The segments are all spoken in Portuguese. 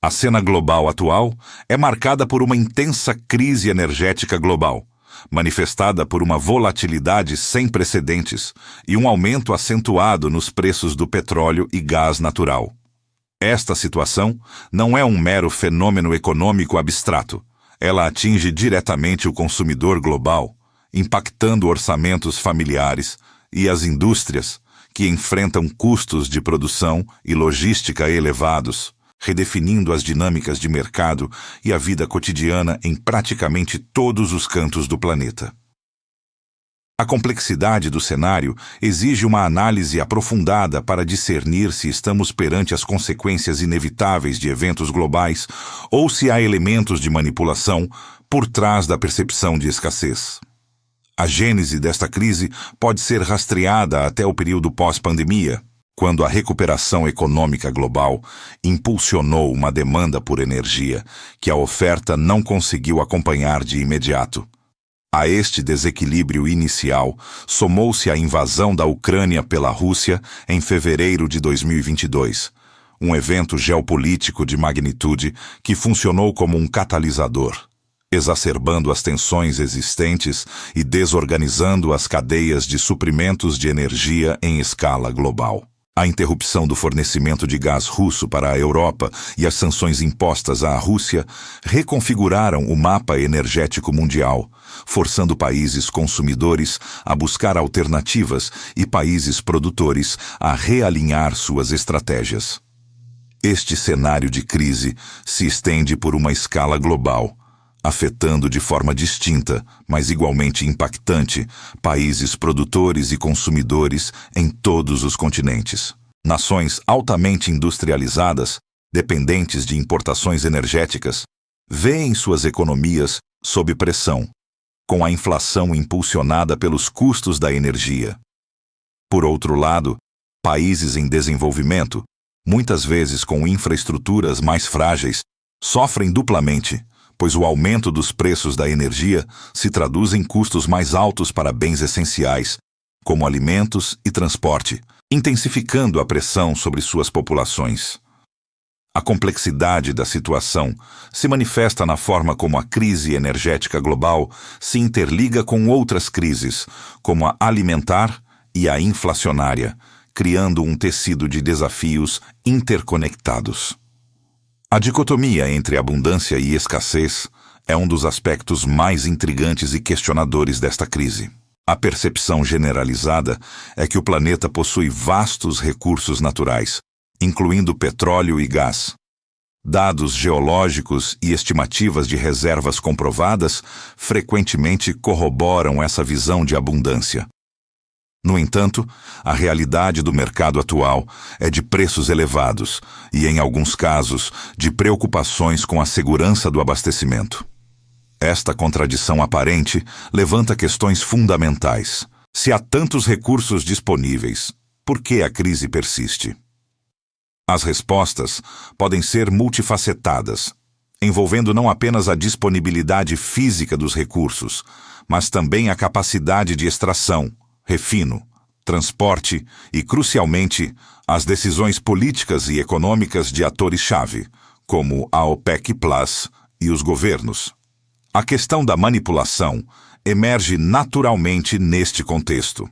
A cena global atual é marcada por uma intensa crise energética global, manifestada por uma volatilidade sem precedentes e um aumento acentuado nos preços do petróleo e gás natural. Esta situação não é um mero fenômeno econômico abstrato. Ela atinge diretamente o consumidor global, impactando orçamentos familiares e as indústrias, que enfrentam custos de produção e logística elevados, redefinindo as dinâmicas de mercado e a vida cotidiana em praticamente todos os cantos do planeta. A complexidade do cenário exige uma análise aprofundada para discernir se estamos perante as consequências inevitáveis de eventos globais ou se há elementos de manipulação por trás da percepção de escassez. A gênese desta crise pode ser rastreada até o período pós-pandemia, quando a recuperação econômica global impulsionou uma demanda por energia que a oferta não conseguiu acompanhar de imediato. A este desequilíbrio inicial somou-se a invasão da Ucrânia pela Rússia em fevereiro de 2022, um evento geopolítico de magnitude que funcionou como um catalisador, exacerbando as tensões existentes e desorganizando as cadeias de suprimentos de energia em escala global. A interrupção do fornecimento de gás russo para a Europa e as sanções impostas à Rússia reconfiguraram o mapa energético mundial, forçando países consumidores a buscar alternativas e países produtores a realinhar suas estratégias. Este cenário de crise se estende por uma escala global, afetando de forma distinta, mas igualmente impactante, países produtores e consumidores em todos os continentes. Nações altamente industrializadas, dependentes de importações energéticas, veem suas economias sob pressão, com a inflação impulsionada pelos custos da energia. Por outro lado, países em desenvolvimento, muitas vezes com infraestruturas mais frágeis, sofrem duplamente, pois o aumento dos preços da energia se traduz em custos mais altos para bens essenciais, como alimentos e transporte, intensificando a pressão sobre suas populações. A complexidade da situação se manifesta na forma como a crise energética global se interliga com outras crises, como a alimentar e a inflacionária, criando um tecido de desafios interconectados. A dicotomia entre abundância e escassez é um dos aspectos mais intrigantes e questionadores desta crise. A percepção generalizada é que o planeta possui vastos recursos naturais, incluindo petróleo e gás. Dados geológicos e estimativas de reservas comprovadas frequentemente corroboram essa visão de abundância. No entanto, a realidade do mercado atual é de preços elevados e, em alguns casos, de preocupações com a segurança do abastecimento. Esta contradição aparente levanta questões fundamentais. Se há tantos recursos disponíveis, por que a crise persiste? As respostas podem ser multifacetadas, envolvendo não apenas a disponibilidade física dos recursos, mas também a capacidade de extração, refino, transporte e, crucialmente, as decisões políticas e econômicas de atores-chave, como a OPEC Plus e os governos. A questão da manipulação emerge naturalmente neste contexto.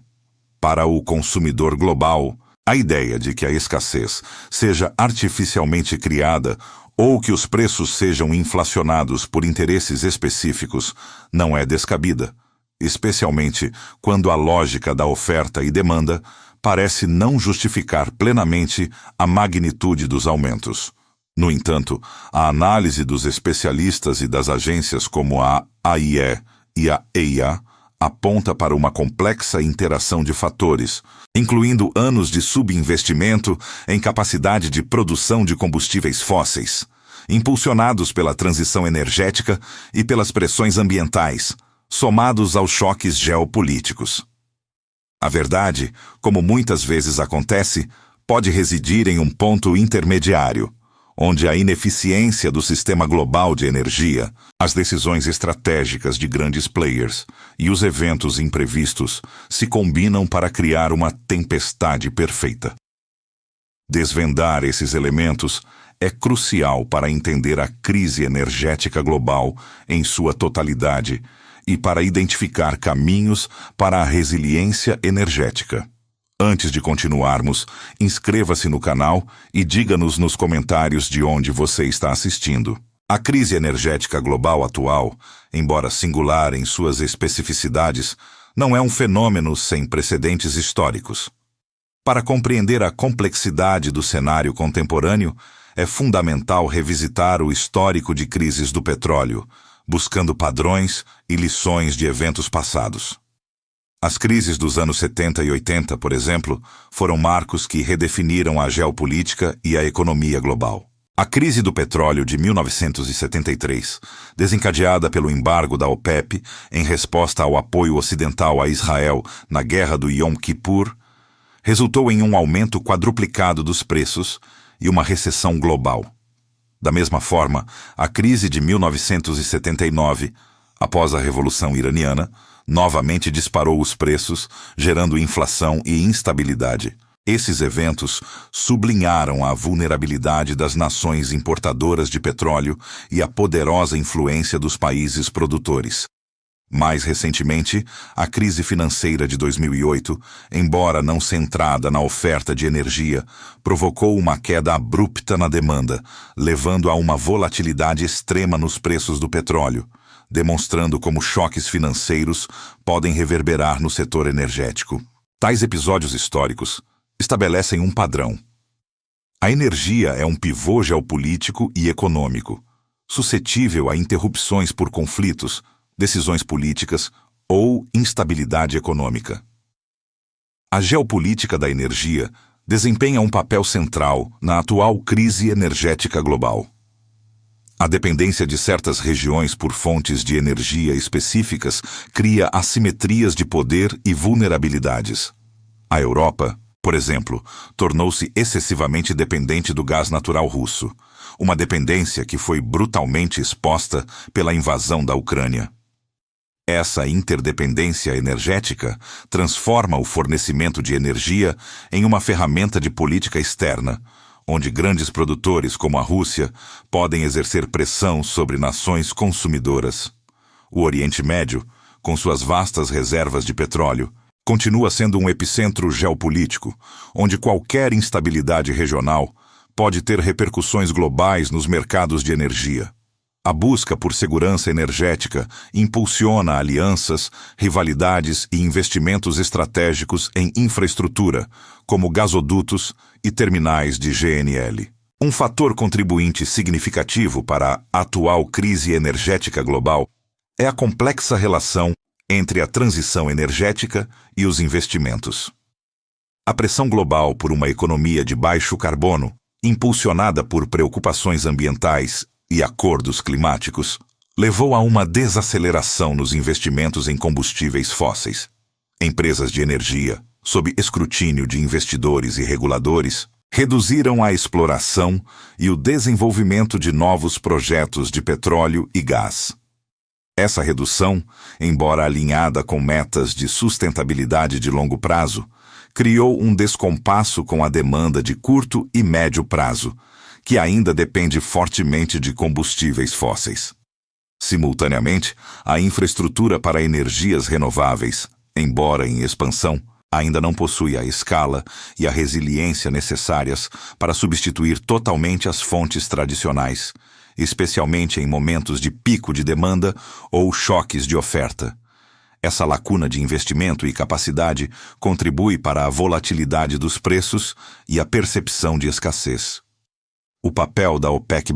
Para o consumidor global, a ideia de que a escassez seja artificialmente criada ou que os preços sejam inflacionados por interesses específicos não é descabida, especialmente quando a lógica da oferta e demanda parece não justificar plenamente a magnitude dos aumentos. No entanto, a análise dos especialistas e das agências como a AIE e a EIA aponta para uma complexa interação de fatores, incluindo anos de subinvestimento em capacidade de produção de combustíveis fósseis, impulsionados pela transição energética e pelas pressões ambientais, somados aos choques geopolíticos. A verdade, como muitas vezes acontece, pode residir em um ponto intermediário, onde a ineficiência do sistema global de energia, as decisões estratégicas de grandes players e os eventos imprevistos se combinam para criar uma tempestade perfeita. Desvendar esses elementos é crucial para entender a crise energética global em sua totalidade e para identificar caminhos para a resiliência energética. Antes de continuarmos, inscreva-se no canal e diga-nos nos comentários de onde você está assistindo. A crise energética global atual, embora singular em suas especificidades, não é um fenômeno sem precedentes históricos. Para compreender a complexidade do cenário contemporâneo, é fundamental revisitar o histórico de crises do petróleo, buscando padrões e lições de eventos passados. As crises dos anos 70 e 80, por exemplo, foram marcos que redefiniram a geopolítica e a economia global. A crise do petróleo de 1973, desencadeada pelo embargo da OPEP em resposta ao apoio ocidental a Israel na Guerra do Yom Kippur, resultou em um aumento quadruplicado dos preços e uma recessão global. Da mesma forma, a crise de 1979, após a Revolução Iraniana, novamente disparou os preços, gerando inflação e instabilidade. Esses eventos sublinharam a vulnerabilidade das nações importadoras de petróleo e a poderosa influência dos países produtores. Mais recentemente, a crise financeira de 2008, embora não centrada na oferta de energia, provocou uma queda abrupta na demanda, levando a uma volatilidade extrema nos preços do petróleo, demonstrando como choques financeiros podem reverberar no setor energético. Tais episódios históricos estabelecem um padrão. A energia é um pivô geopolítico e econômico, suscetível a interrupções por conflitos, decisões políticas ou instabilidade econômica. A geopolítica da energia desempenha um papel central na atual crise energética global. A dependência de certas regiões por fontes de energia específicas cria assimetrias de poder e vulnerabilidades. A Europa, por exemplo, tornou-se excessivamente dependente do gás natural russo, uma dependência que foi brutalmente exposta pela invasão da Ucrânia. Essa interdependência energética transforma o fornecimento de energia em uma ferramenta de política externa, onde grandes produtores como a Rússia podem exercer pressão sobre nações consumidoras. O Oriente Médio, com suas vastas reservas de petróleo, continua sendo um epicentro geopolítico, onde qualquer instabilidade regional pode ter repercussões globais nos mercados de energia. A busca por segurança energética impulsiona alianças, rivalidades e investimentos estratégicos em infraestrutura, como gasodutos e terminais de GNL. Um fator contribuinte significativo para a atual crise energética global é a complexa relação entre a transição energética e os investimentos. A pressão global por uma economia de baixo carbono, impulsionada por preocupações ambientais e acordos climáticos, levou a uma desaceleração nos investimentos em combustíveis fósseis. Empresas de energia, sob escrutínio de investidores e reguladores, reduziram a exploração e o desenvolvimento de novos projetos de petróleo e gás. Essa redução, embora alinhada com metas de sustentabilidade de longo prazo, criou um descompasso com a demanda de curto e médio prazo, que ainda depende fortemente de combustíveis fósseis. Simultaneamente, a infraestrutura para energias renováveis, embora em expansão, ainda não possui a escala e a resiliência necessárias para substituir totalmente as fontes tradicionais, especialmente em momentos de pico de demanda ou choques de oferta. Essa lacuna de investimento e capacidade contribui para a volatilidade dos preços e a percepção de escassez. O papel da OPEC+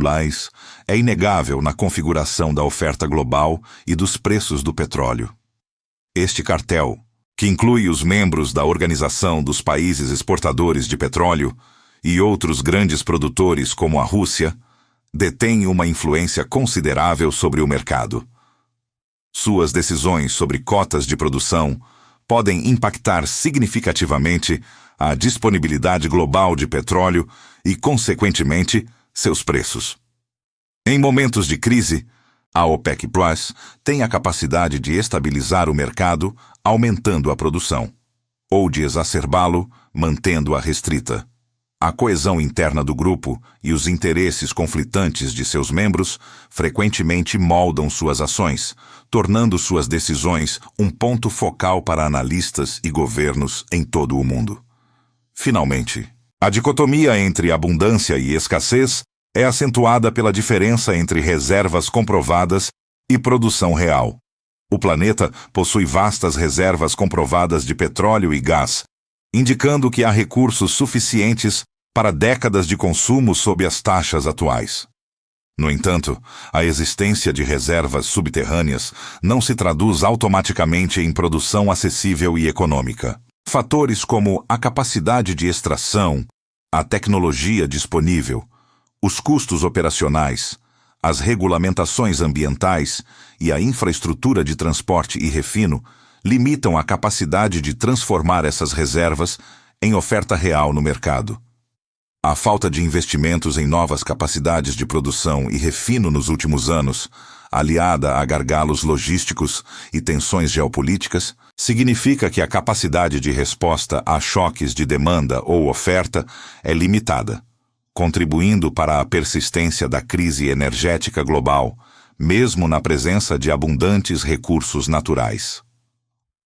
é inegável na configuração da oferta global e dos preços do petróleo. Este cartel, que inclui os membros da Organização dos Países Exportadores de Petróleo e outros grandes produtores como a Rússia, detém uma influência considerável sobre o mercado. Suas decisões sobre cotas de produção podem impactar significativamente a disponibilidade global de petróleo e, consequentemente, seus preços. Em momentos de crise, a OPEC+ tem a capacidade de estabilizar o mercado aumentando a produção, ou de exacerbá-lo mantendo-a restrita. A coesão interna do grupo e os interesses conflitantes de seus membros frequentemente moldam suas ações, tornando suas decisões um ponto focal para analistas e governos em todo o mundo. Finalmente, a dicotomia entre abundância e escassez é acentuada pela diferença entre reservas comprovadas e produção real. O planeta possui vastas reservas comprovadas de petróleo e gás, indicando que há recursos suficientes para décadas de consumo sob as taxas atuais. No entanto, a existência de reservas subterrâneas não se traduz automaticamente em produção acessível e econômica. Fatores como a capacidade de extração, a tecnologia disponível, os custos operacionais, as regulamentações ambientais e a infraestrutura de transporte e refino limitam a capacidade de transformar essas reservas em oferta real no mercado. A falta de investimentos em novas capacidades de produção e refino nos últimos anos, aliada a gargalos logísticos e tensões geopolíticas, significa que a capacidade de resposta a choques de demanda ou oferta é limitada, contribuindo para a persistência da crise energética global, mesmo na presença de abundantes recursos naturais.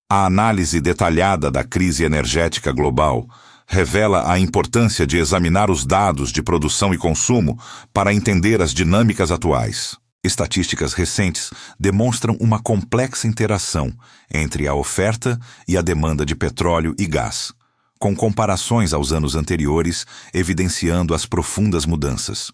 A análise detalhada da crise energética global revela a importância de examinar os dados de produção e consumo para entender as dinâmicas atuais. Estatísticas recentes demonstram uma complexa interação entre a oferta e a demanda de petróleo e gás, com comparações aos anos anteriores evidenciando as profundas mudanças.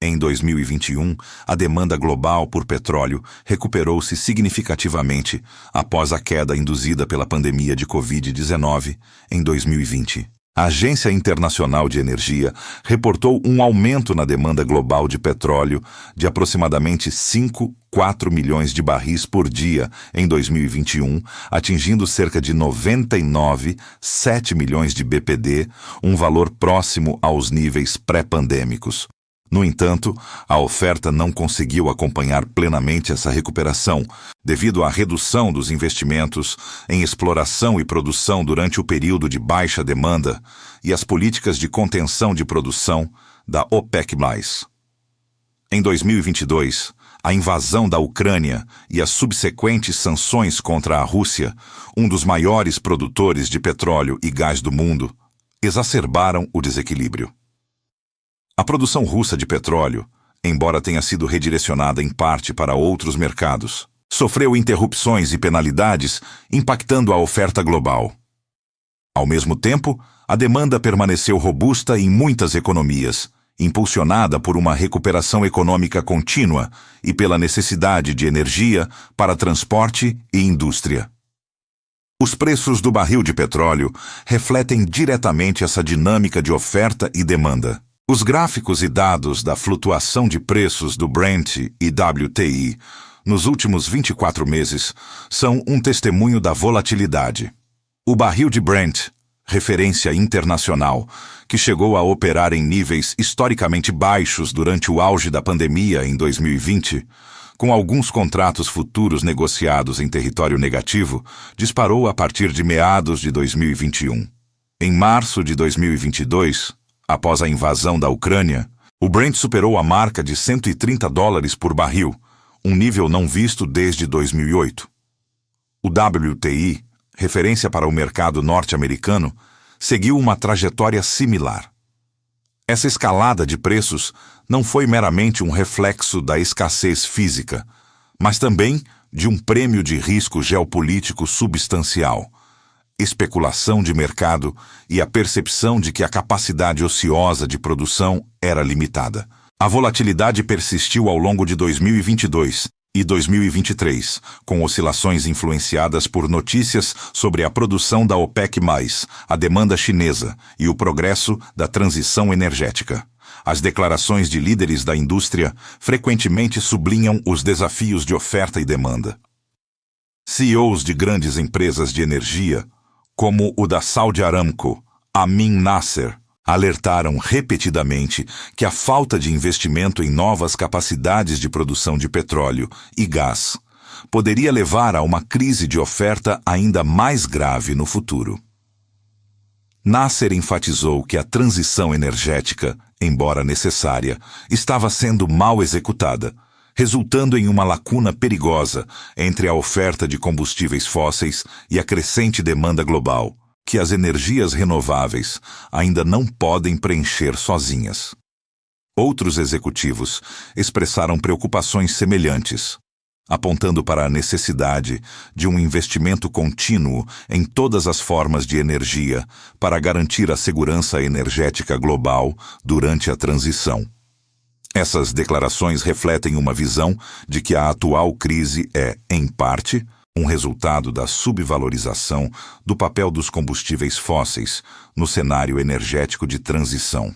Em 2021, a demanda global por petróleo recuperou-se significativamente após a queda induzida pela pandemia de Covid-19 em 2020. A Agência Internacional de Energia reportou um aumento na demanda global de petróleo de aproximadamente 5,4 milhões de barris por dia em 2021, atingindo cerca de 99,7 milhões de BPD, um valor próximo aos níveis pré-pandêmicos. No entanto, a oferta não conseguiu acompanhar plenamente essa recuperação, devido à redução dos investimentos em exploração e produção durante o período de baixa demanda e as políticas de contenção de produção da OPEC+. Em 2022, a invasão da Ucrânia e as subsequentes sanções contra a Rússia, um dos maiores produtores de petróleo e gás do mundo, exacerbaram o desequilíbrio. A produção russa de petróleo, embora tenha sido redirecionada em parte para outros mercados, sofreu interrupções e penalidades, impactando a oferta global. Ao mesmo tempo, a demanda permaneceu robusta em muitas economias, impulsionada por uma recuperação econômica contínua e pela necessidade de energia para transporte e indústria. Os preços do barril de petróleo refletem diretamente essa dinâmica de oferta e demanda. Os gráficos e dados da flutuação de preços do Brent e WTI nos últimos 24 meses são um testemunho da volatilidade. O barril de Brent, referência internacional, que chegou a operar em níveis historicamente baixos durante o auge da pandemia em 2020, com alguns contratos futuros negociados em território negativo, disparou a partir de meados de 2021. Em março de 2022, após a invasão da Ucrânia, o Brent superou a marca de $130 por barril, um nível não visto desde 2008. O WTI, referência para o mercado norte-americano, seguiu uma trajetória similar. Essa escalada de preços não foi meramente um reflexo da escassez física, mas também de um prêmio de risco geopolítico substancial, especulação de mercado e a percepção de que a capacidade ociosa de produção era limitada. A volatilidade persistiu ao longo de 2022 e 2023, com oscilações influenciadas por notícias sobre a produção da OPEC+, a demanda chinesa e o progresso da transição energética. As declarações de líderes da indústria frequentemente sublinham os desafios de oferta e demanda. CEOs de grandes empresas de energia, como o da Saudi Aramco, Amin Nasser, alertaram repetidamente que a falta de investimento em novas capacidades de produção de petróleo e gás poderia levar a uma crise de oferta ainda mais grave no futuro. Nasser enfatizou que a transição energética, embora necessária, estava sendo mal executada, resultando em uma lacuna perigosa entre a oferta de combustíveis fósseis e a crescente demanda global, que as energias renováveis ainda não podem preencher sozinhas. Outros executivos expressaram preocupações semelhantes, apontando para a necessidade de um investimento contínuo em todas as formas de energia para garantir a segurança energética global durante a transição. Essas declarações refletem uma visão de que a atual crise é, em parte, um resultado da subvalorização do papel dos combustíveis fósseis no cenário energético de transição.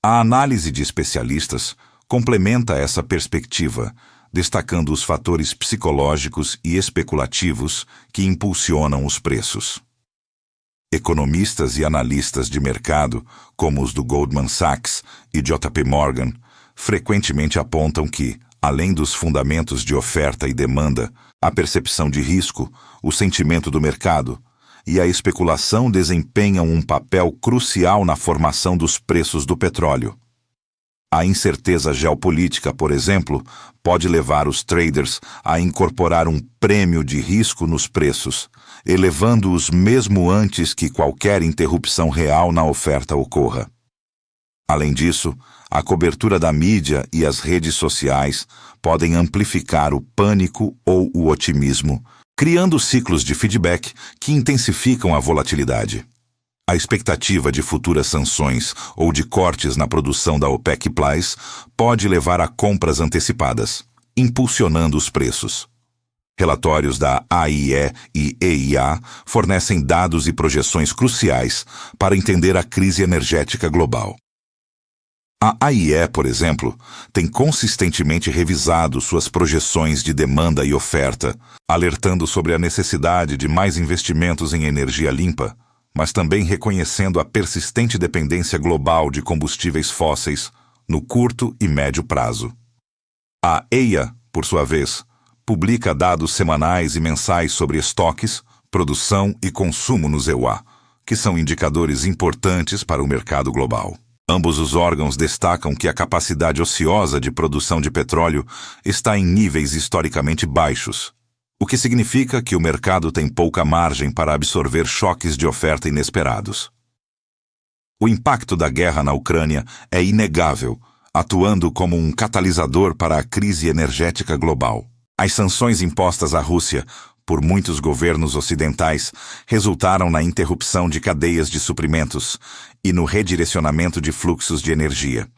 A análise de especialistas complementa essa perspectiva, destacando os fatores psicológicos e especulativos que impulsionam os preços. Economistas e analistas de mercado, como os do Goldman Sachs e JP Morgan, frequentemente apontam que, além dos fundamentos de oferta e demanda, a percepção de risco, o sentimento do mercado e a especulação desempenham um papel crucial na formação dos preços do petróleo. A incerteza geopolítica, por exemplo, pode levar os traders a incorporar um prêmio de risco nos preços, elevando-os mesmo antes que qualquer interrupção real na oferta ocorra. Além disso, a cobertura da mídia e as redes sociais podem amplificar o pânico ou o otimismo, criando ciclos de feedback que intensificam a volatilidade. A expectativa de futuras sanções ou de cortes na produção da OPEC+ pode levar a compras antecipadas, impulsionando os preços. Relatórios da AIE e EIA fornecem dados e projeções cruciais para entender a crise energética global. A AIE, por exemplo, tem consistentemente revisado suas projeções de demanda e oferta, alertando sobre a necessidade de mais investimentos em energia limpa, mas também reconhecendo a persistente dependência global de combustíveis fósseis no curto e médio prazo. A EIA, por sua vez, publica dados semanais e mensais sobre estoques, produção e consumo nos EUA, que são indicadores importantes para o mercado global. Ambos os órgãos destacam que a capacidade ociosa de produção de petróleo está em níveis historicamente baixos, o que significa que o mercado tem pouca margem para absorver choques de oferta inesperados. O impacto da guerra na Ucrânia é inegável, atuando como um catalisador para a crise energética global. As sanções impostas à Rússia por muitos governos ocidentais resultaram na interrupção de cadeias de suprimentos e no redirecionamento de fluxos de energia.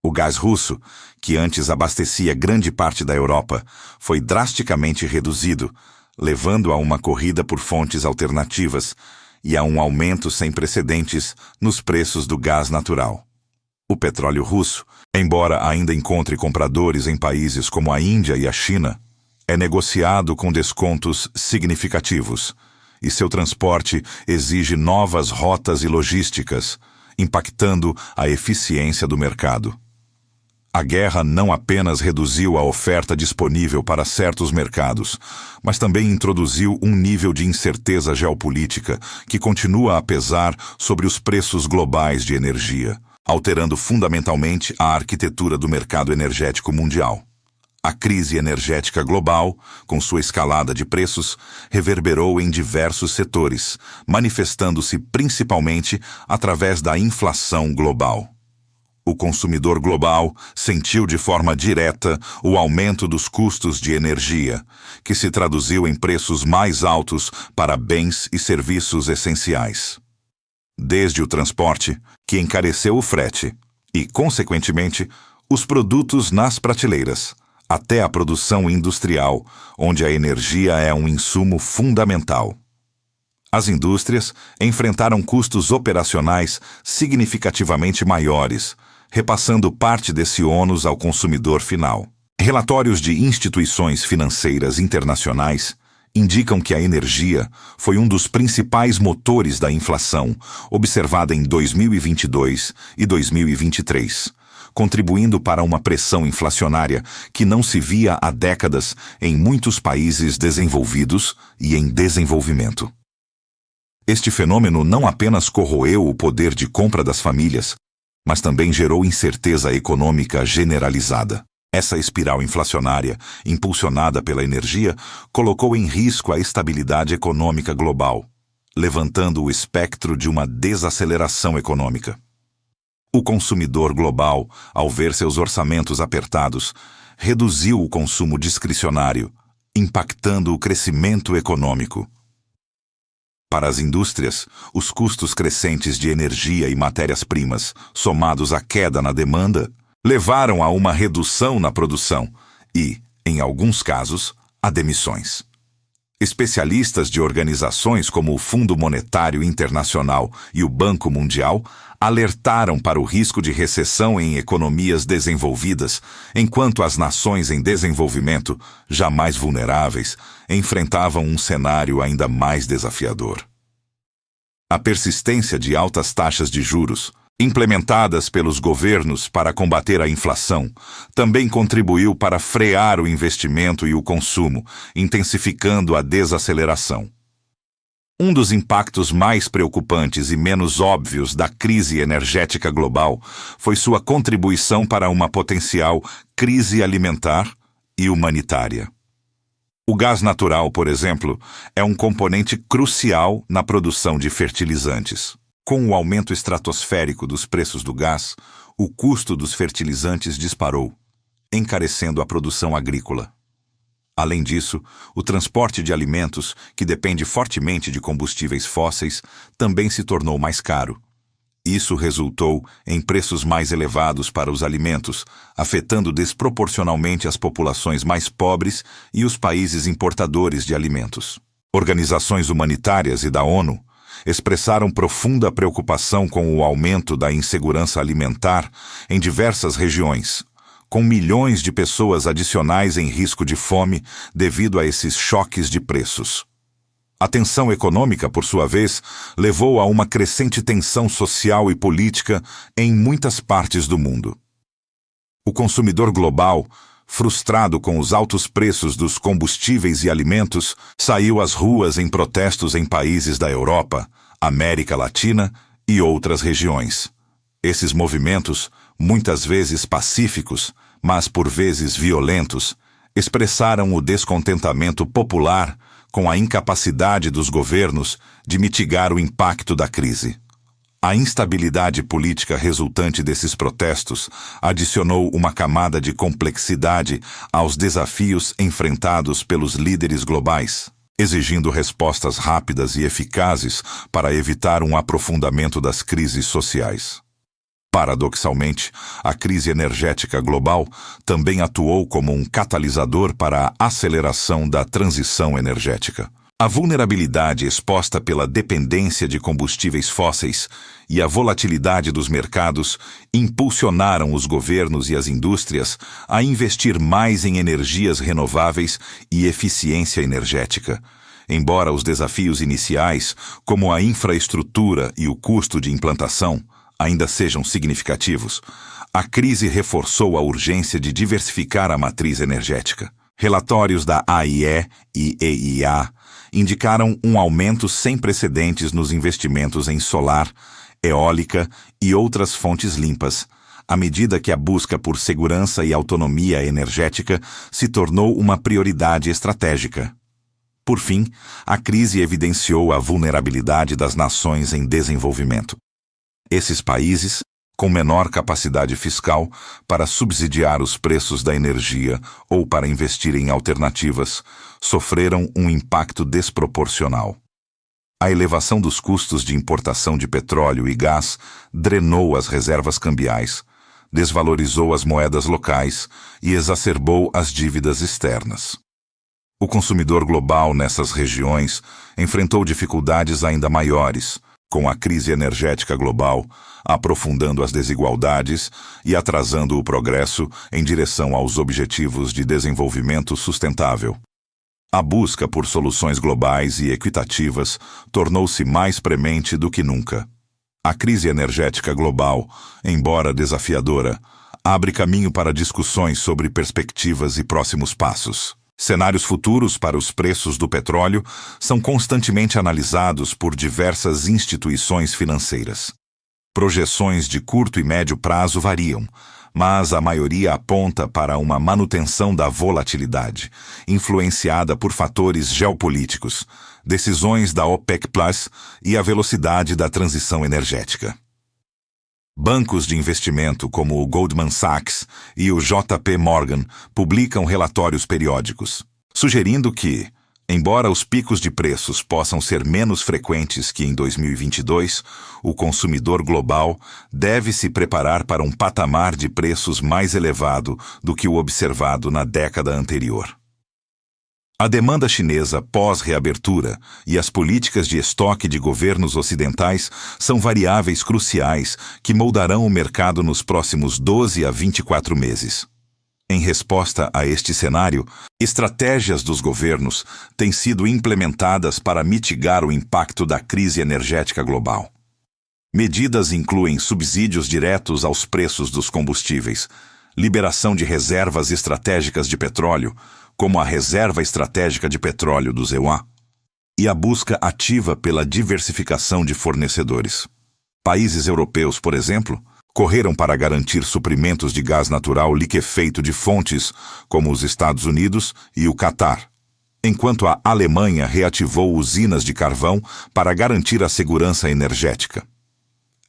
O gás russo, que antes abastecia grande parte da Europa, foi drasticamente reduzido, levando a uma corrida por fontes alternativas e a um aumento sem precedentes nos preços do gás natural. O petróleo russo, embora ainda encontre compradores em países como a Índia e a China, é negociado com descontos significativos, e seu transporte exige novas rotas e logísticas, impactando a eficiência do mercado. A guerra não apenas reduziu a oferta disponível para certos mercados, mas também introduziu um nível de incerteza geopolítica que continua a pesar sobre os preços globais de energia, alterando fundamentalmente a arquitetura do mercado energético mundial. A crise energética global, com sua escalada de preços, reverberou em diversos setores, manifestando-se principalmente através da inflação global. O consumidor global sentiu de forma direta o aumento dos custos de energia, que se traduziu em preços mais altos para bens e serviços essenciais. Desde o transporte, que encareceu o frete, e, consequentemente, os produtos nas prateleiras, até a produção industrial, onde a energia é um insumo fundamental. As indústrias enfrentaram custos operacionais significativamente maiores, repassando parte desse ônus ao consumidor final. Relatórios de instituições financeiras internacionais indicam que a energia foi um dos principais motores da inflação, observada em 2022 e 2023, contribuindo para uma pressão inflacionária que não se via há décadas em muitos países desenvolvidos e em desenvolvimento. Este fenômeno não apenas corroeu o poder de compra das famílias, mas também gerou incerteza econômica generalizada. Essa espiral inflacionária, impulsionada pela energia, colocou em risco a estabilidade econômica global, levantando o espectro de uma desaceleração econômica. O consumidor global, ao ver seus orçamentos apertados, reduziu o consumo discricionário, impactando o crescimento econômico. Para as indústrias, os custos crescentes de energia e matérias-primas, somados à queda na demanda, levaram a uma redução na produção e, em alguns casos, a demissões. Especialistas de organizações como o Fundo Monetário Internacional e o Banco Mundial alertaram para o risco de recessão em economias desenvolvidas, enquanto as nações em desenvolvimento, já mais vulneráveis, enfrentavam um cenário ainda mais desafiador. A persistência de altas taxas de juros, implementadas pelos governos para combater a inflação, também contribuiu para frear o investimento e o consumo, intensificando a desaceleração. Um dos impactos mais preocupantes e menos óbvios da crise energética global foi sua contribuição para uma potencial crise alimentar e humanitária. O gás natural, por exemplo, é um componente crucial na produção de fertilizantes. Com o aumento estratosférico dos preços do gás, o custo dos fertilizantes disparou, encarecendo a produção agrícola. Além disso, o transporte de alimentos, que depende fortemente de combustíveis fósseis, também se tornou mais caro. Isso resultou em preços mais elevados para os alimentos, afetando desproporcionalmente as populações mais pobres e os países importadores de alimentos. Organizações humanitárias e da ONU expressaram profunda preocupação com o aumento da insegurança alimentar em diversas regiões, com milhões de pessoas adicionais em risco de fome devido a esses choques de preços. A tensão econômica, por sua vez, levou a uma crescente tensão social e política em muitas partes do mundo. O consumidor global, frustrado com os altos preços dos combustíveis e alimentos, saiu às ruas em protestos em países da Europa, América Latina e outras regiões. Esses movimentos, muitas vezes pacíficos, mas por vezes violentos, expressaram o descontentamento popular com a incapacidade dos governos de mitigar o impacto da crise. A instabilidade política resultante desses protestos adicionou uma camada de complexidade aos desafios enfrentados pelos líderes globais, exigindo respostas rápidas e eficazes para evitar um aprofundamento das crises sociais. Paradoxalmente, a crise energética global também atuou como um catalisador para a aceleração da transição energética. A vulnerabilidade exposta pela dependência de combustíveis fósseis e a volatilidade dos mercados impulsionaram os governos e as indústrias a investir mais em energias renováveis e eficiência energética. Embora os desafios iniciais, como a infraestrutura e o custo de implantação, ainda sejam significativos, a crise reforçou a urgência de diversificar a matriz energética. Relatórios da AIE e EIA indicaram um aumento sem precedentes nos investimentos em solar, eólica e outras fontes limpas, à medida que a busca por segurança e autonomia energética se tornou uma prioridade estratégica. Por fim, a crise evidenciou a vulnerabilidade das nações em desenvolvimento. Esses países, com menor capacidade fiscal para subsidiar os preços da energia ou para investir em alternativas, sofreram um impacto desproporcional. A elevação dos custos de importação de petróleo e gás drenou as reservas cambiais, desvalorizou as moedas locais e exacerbou as dívidas externas. O consumidor global nessas regiões enfrentou dificuldades ainda maiores, com a crise energética global aprofundando as desigualdades e atrasando o progresso em direção aos objetivos de desenvolvimento sustentável. A busca por soluções globais e equitativas tornou-se mais premente do que nunca. A crise energética global, embora desafiadora, abre caminho para discussões sobre perspectivas e próximos passos. Cenários futuros para os preços do petróleo são constantemente analisados por diversas instituições financeiras. Projeções de curto e médio prazo variam, mas a maioria aponta para uma manutenção da volatilidade, influenciada por fatores geopolíticos, decisões da OPEC+ e a velocidade da transição energética. Bancos de investimento como o Goldman Sachs e o JP Morgan publicam relatórios periódicos, sugerindo que, embora os picos de preços possam ser menos frequentes que em 2022, o consumidor global deve se preparar para um patamar de preços mais elevado do que o observado na década anterior. A demanda chinesa pós-reabertura e as políticas de estoque de governos ocidentais são variáveis cruciais que moldarão o mercado nos próximos 12 a 24 meses. Em resposta a este cenário, estratégias dos governos têm sido implementadas para mitigar o impacto da crise energética global. Medidas incluem subsídios diretos aos preços dos combustíveis, liberação de reservas estratégicas de petróleo, como a Reserva Estratégica de Petróleo do EUA, e a busca ativa pela diversificação de fornecedores. Países europeus, por exemplo, correram para garantir suprimentos de gás natural liquefeito de fontes como os Estados Unidos e o Catar, enquanto a Alemanha reativou usinas de carvão para garantir a segurança energética.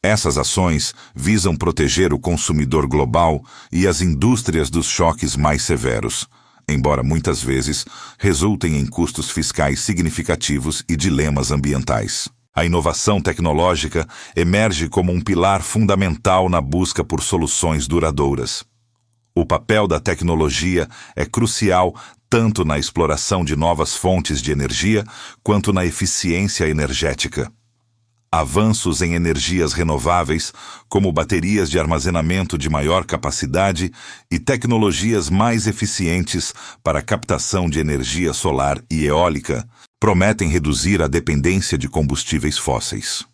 Essas ações visam proteger o consumidor global e as indústrias dos choques mais severos, embora muitas vezes resultem em custos fiscais significativos e dilemas ambientais. A inovação tecnológica emerge como um pilar fundamental na busca por soluções duradouras. O papel da tecnologia é crucial tanto na exploração de novas fontes de energia quanto na eficiência energética. Avanços em energias renováveis, como baterias de armazenamento de maior capacidade e tecnologias mais eficientes para a captação de energia solar e eólica, prometem reduzir a dependência de combustíveis fósseis.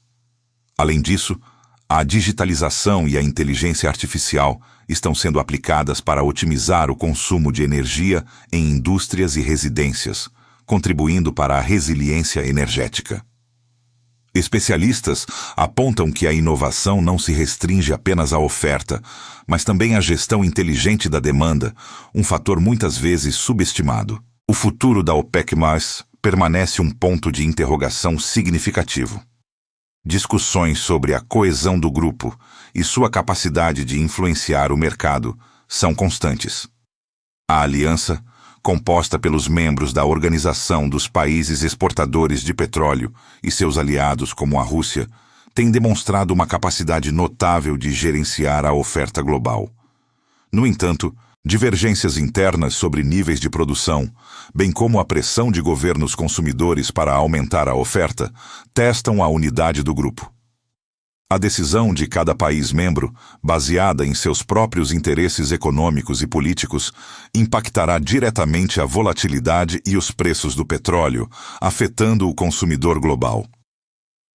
Além disso, a digitalização e a inteligência artificial estão sendo aplicadas para otimizar o consumo de energia em indústrias e residências, contribuindo para a resiliência energética. Especialistas apontam que a inovação não se restringe apenas à oferta, mas também à gestão inteligente da demanda, um fator muitas vezes subestimado. O futuro da OPEC+ permanece um ponto de interrogação significativo. Discussões sobre a coesão do grupo e sua capacidade de influenciar o mercado são constantes. A aliança, composta pelos membros da Organização dos Países Exportadores de Petróleo e seus aliados como a Rússia, tem demonstrado uma capacidade notável de gerenciar a oferta global. No entanto, divergências internas sobre níveis de produção, bem como a pressão de governos consumidores para aumentar a oferta, testam a unidade do grupo. A decisão de cada país membro, baseada em seus próprios interesses econômicos e políticos, impactará diretamente a volatilidade e os preços do petróleo, afetando o consumidor global.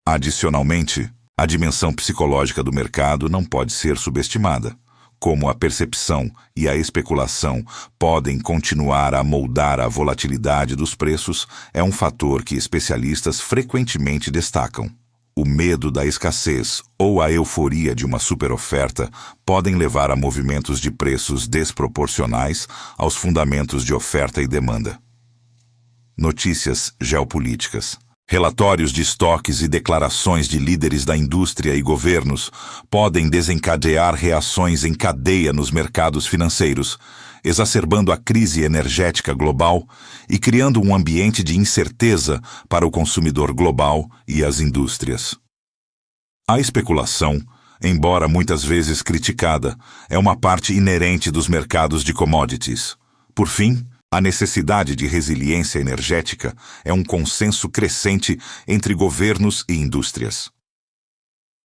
Adicionalmente, a dimensão psicológica do mercado não pode ser subestimada. Como a percepção e a especulação podem continuar a moldar a volatilidade dos preços, é um fator que especialistas frequentemente destacam. O medo da escassez ou a euforia de uma superoferta podem levar a movimentos de preços desproporcionais aos fundamentos de oferta e demanda. Notícias geopolíticas. Relatórios de estoques e declarações de líderes da indústria e governos podem desencadear reações em cadeia nos mercados financeiros, exacerbando a crise energética global e criando um ambiente de incerteza para o consumidor global e as indústrias. A especulação, embora muitas vezes criticada, é uma parte inerente dos mercados de commodities. Por fim, a necessidade de resiliência energética é um consenso crescente entre governos e indústrias.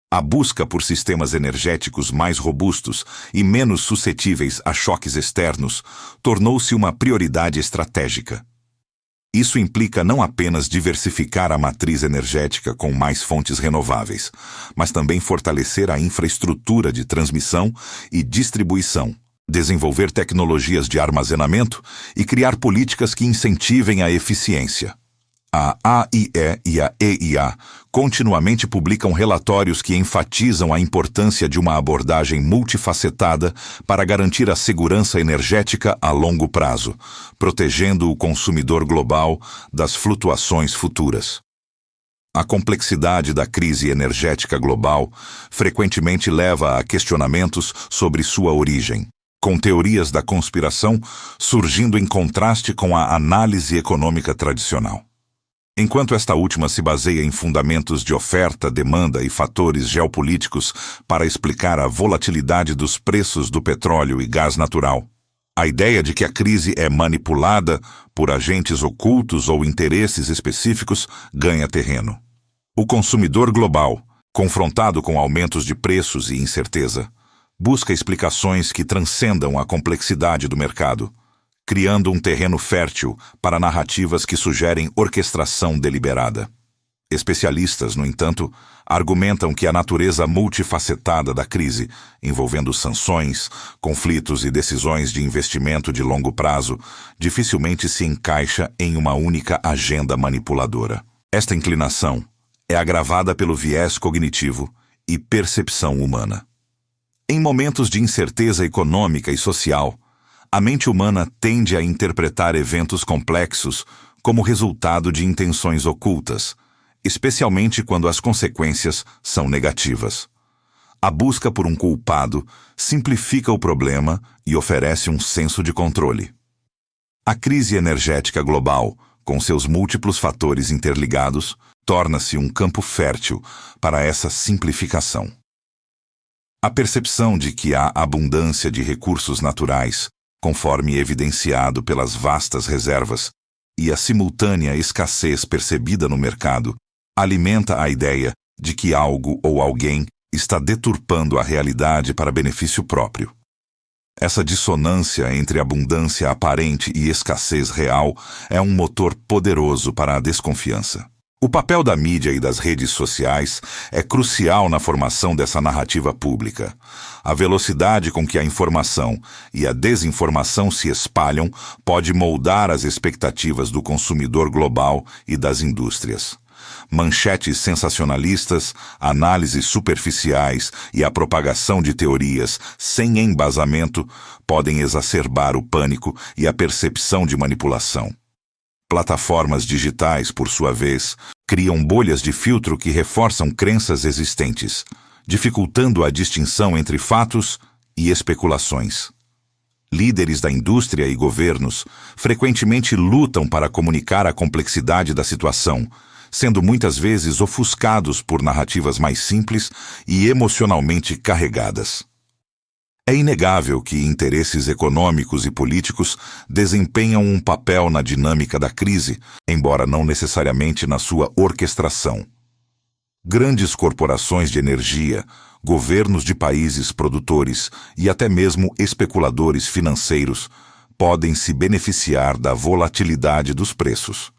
A busca por sistemas energéticos mais robustos e menos suscetíveis a choques externos tornou-se uma prioridade estratégica. Isso implica não apenas diversificar a matriz energética com mais fontes renováveis, mas também fortalecer a infraestrutura de transmissão e distribuição, desenvolver tecnologias de armazenamento e criar políticas que incentivem a eficiência. A AIE e a EIA continuamente publicam relatórios que enfatizam a importância de uma abordagem multifacetada para garantir a segurança energética a longo prazo, protegendo o consumidor global das flutuações futuras. A complexidade da crise energética global frequentemente leva a questionamentos sobre sua origem, com teorias da conspiração surgindo em contraste com a análise econômica tradicional. Enquanto esta última se baseia em fundamentos de oferta, demanda e fatores geopolíticos para explicar a volatilidade dos preços do petróleo e gás natural, a ideia de que a crise é manipulada por agentes ocultos ou interesses específicos ganha terreno. O consumidor global, confrontado com aumentos de preços e incerteza, busca explicações que transcendam a complexidade do mercado, criando um terreno fértil para narrativas que sugerem orquestração deliberada. Especialistas, no entanto, argumentam que a natureza multifacetada da crise, envolvendo sanções, conflitos e decisões de investimento de longo prazo, dificilmente se encaixa em uma única agenda manipuladora. Esta inclinação é agravada pelo viés cognitivo e percepção humana. Em momentos de incerteza econômica e social, a mente humana tende a interpretar eventos complexos como resultado de intenções ocultas, especialmente quando as consequências são negativas. A busca por um culpado simplifica o problema e oferece um senso de controle. A crise energética global, com seus múltiplos fatores interligados, torna-se um campo fértil para essa simplificação. A percepção de que há abundância de recursos naturais, conforme evidenciado pelas vastas reservas, e a simultânea escassez percebida no mercado, alimenta a ideia de que algo ou alguém está deturpando a realidade para benefício próprio. Essa dissonância entre abundância aparente e escassez real é um motor poderoso para a desconfiança. O papel da mídia e das redes sociais é crucial na formação dessa narrativa pública. A velocidade com que a informação e a desinformação se espalham pode moldar as expectativas do consumidor global e das indústrias. Manchetes sensacionalistas, análises superficiais e a propagação de teorias sem embasamento podem exacerbar o pânico e a percepção de manipulação. Plataformas digitais, por sua vez, criam bolhas de filtro que reforçam crenças existentes, dificultando a distinção entre fatos e especulações. Líderes da indústria e governos frequentemente lutam para comunicar a complexidade da situação, sendo muitas vezes ofuscados por narrativas mais simples e emocionalmente carregadas. É inegável que interesses econômicos e políticos desempenham um papel na dinâmica da crise, embora não necessariamente na sua orquestração. Grandes corporações de energia, governos de países produtores e até mesmo especuladores financeiros podem se beneficiar da volatilidade dos preços.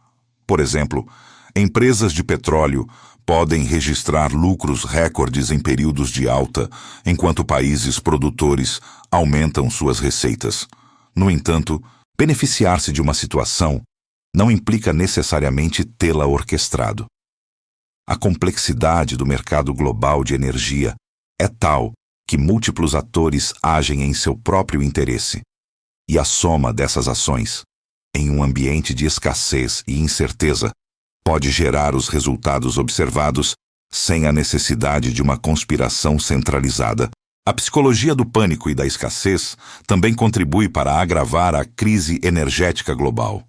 Por exemplo, empresas de petróleo podem registrar lucros recordes em períodos de alta, enquanto países produtores aumentam suas receitas. No entanto, beneficiar-se de uma situação não implica necessariamente tê-la orquestrado. A complexidade do mercado global de energia é tal que múltiplos atores agem em seu próprio interesse, e a soma dessas ações, em um ambiente de escassez e incerteza, pode gerar os resultados observados sem a necessidade de uma conspiração centralizada. A psicologia do pânico e da escassez também contribui para agravar a crise energética global.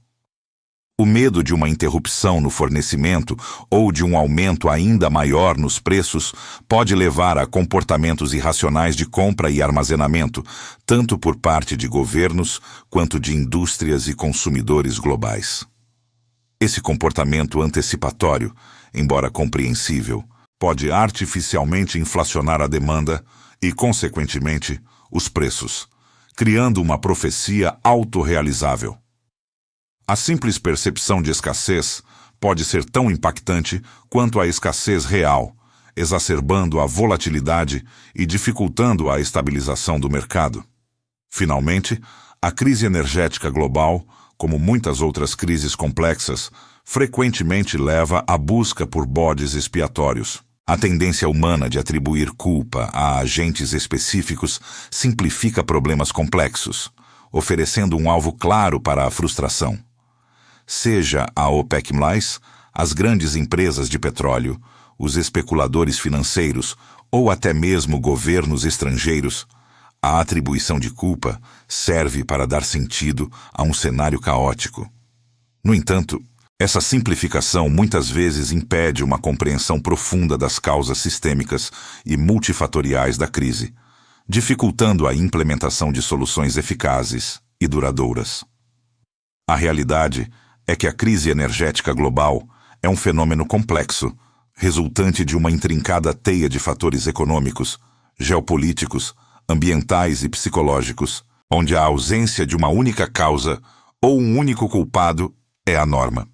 O medo de uma interrupção no fornecimento ou de um aumento ainda maior nos preços pode levar a comportamentos irracionais de compra e armazenamento, tanto por parte de governos quanto de indústrias e consumidores globais. Esse comportamento antecipatório, embora compreensível, pode artificialmente inflacionar a demanda e, consequentemente, os preços, criando uma profecia autorrealizável. A simples percepção de escassez pode ser tão impactante quanto a escassez real, exacerbando a volatilidade e dificultando a estabilização do mercado. Finalmente, a crise energética global, como muitas outras crises complexas, frequentemente leva à busca por bodes expiatórios. A tendência humana de atribuir culpa a agentes específicos simplifica problemas complexos, oferecendo um alvo claro para a frustração. Seja a OPEC+, as grandes empresas de petróleo, os especuladores financeiros ou até mesmo governos estrangeiros, a atribuição de culpa serve para dar sentido a um cenário caótico. No entanto, essa simplificação muitas vezes impede uma compreensão profunda das causas sistêmicas e multifatoriais da crise, dificultando a implementação de soluções eficazes e duradouras. A realidade é que a crise energética global é um fenômeno complexo, resultante de uma intrincada teia de fatores econômicos, geopolíticos, ambientais e psicológicos, onde a ausência de uma única causa ou um único culpado é a norma.